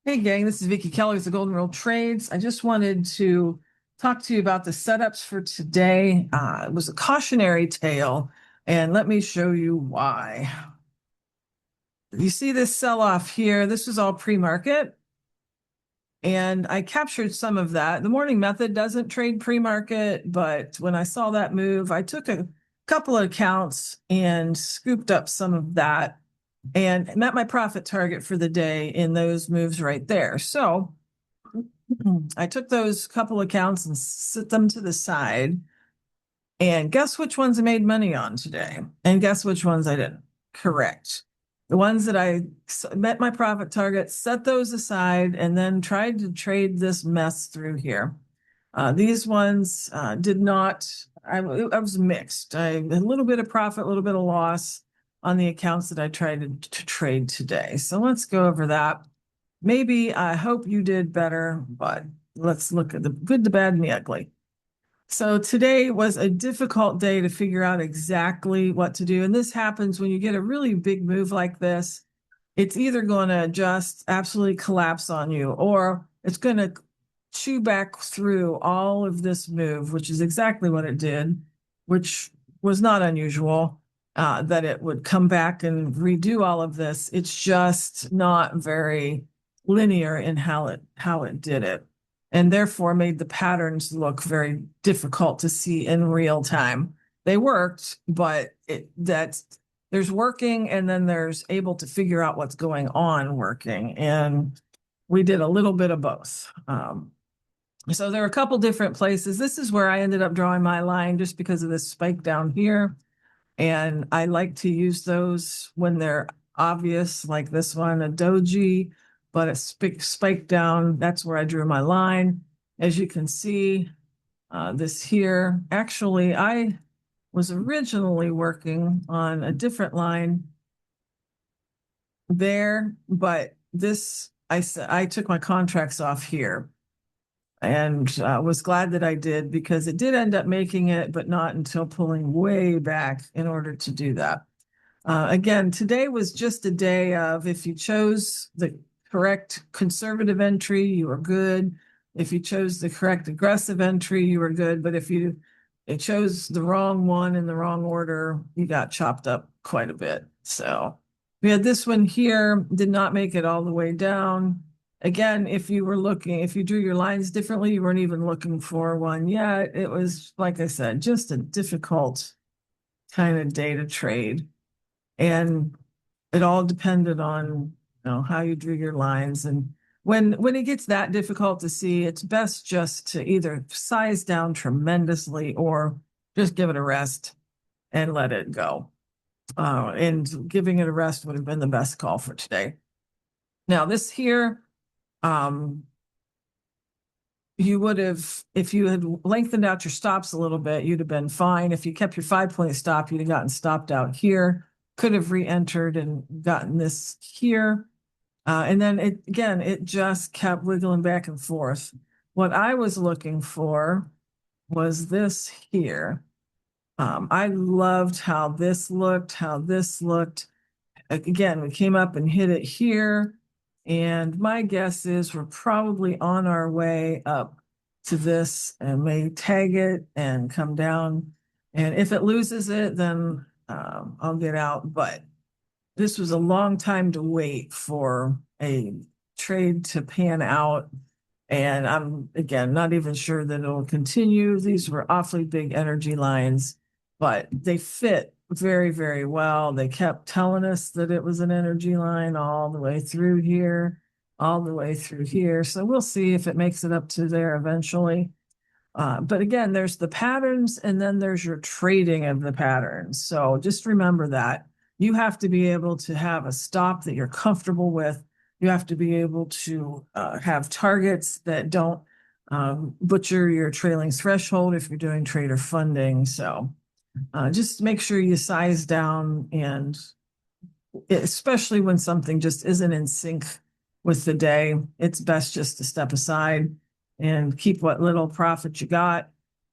Hey gang, this is Vicki Kelly with the Golden Rule Trades. I just wanted to talk to you about the setups for today. It was a cautionary tale, and let me show you why. You see this sell-off here. This was all pre-market, and I captured some of that. The morning method doesn't trade pre-market, but when I saw that move, I took a couple of accounts and scooped up some of that and met my profit target for the day in those moves right there. So I took those couple accounts and set them to the side. And guess which ones I made money on today? And guess which ones I didn't? Correct. The ones that I met my profit target, set those aside, and then tried to trade this mess through here. These ones did not, I was mixed. I had a little bit of profit, a little bit of loss on the accounts that I tried to trade today. So let's go over that. Maybe I hope you did better, but let's look at the good, the bad, and the ugly. So today was a difficult day to figure out exactly what to do. And this happens when you get a really big move like this. It's either going to just absolutely collapse on you, or it's going to chew back through all of this move, which is exactly what it did, which was not unusual, that it would come back and redo all of this. It's just not very linear in how it did it, and therefore made the patterns look very difficult to see in real time. They worked, but there's working, and then there's able to figure out what's going on working. And we did a little bit of both. So there are a couple different places. This is where I ended up drawing my line just because of this spike down here. And I like to use those when they're obvious, like this one, a doji, but a spike down. That's where I drew my line. As you can see, this here, actually, I was originally working on a different line there, but this, I took my contracts off here, and was glad that I did, because it did end up making it, but not until pulling way back in order to do that. Again, today was just a day of, if you chose the correct conservative entry, you were good. If you chose the correct aggressive entry, you were good. But if you chose the wrong one in the wrong order, you got chopped up quite a bit. So we had this one here, did not make it all the way down. Again, if you drew your lines differently, you weren't even looking for one yet. It was, like I said, just a difficult kind of day to trade. And it all depended on, how you drew your lines. And when it gets that difficult to see, it's best just to either size down tremendously or just give it a rest and let it go. And giving it a rest would have been the best call for today. Now, this here, you would have, if you had lengthened out your stops a little bit, you'd have been fine. If you kept your 5-point stop, you'd have gotten stopped out here, could have re-entered and gotten this here. And then it just kept wiggling back and forth. What I was looking for was this here. I loved how this looked, Again, we came up and hit it here. And my guess is we're probably on our way up to this and may tag it and come down. And if it loses it, then I'll get out. But this was a long time to wait for a trade to pan out. And I'm, again, not even sure that it'll continue. These were awfully big energy lines, but they fit very, very well. They kept telling us that it was an energy line all the way through here, all the way through here. So we'll see if it makes it up to there eventually. But again, there's the patterns, and then there's your trading of the patterns. So just remember that you have to be able to have a stop that you're comfortable with. You have to be able to have targets that don't butcher your trailing threshold if you're doing trader funding. So just make sure you size down, and especially when something just isn't in sync with the day, it's best just to step aside and keep what little profit you got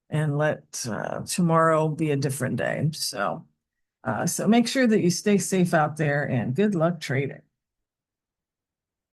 and let tomorrow be a different day. So make sure that you stay safe out there, and good luck trading.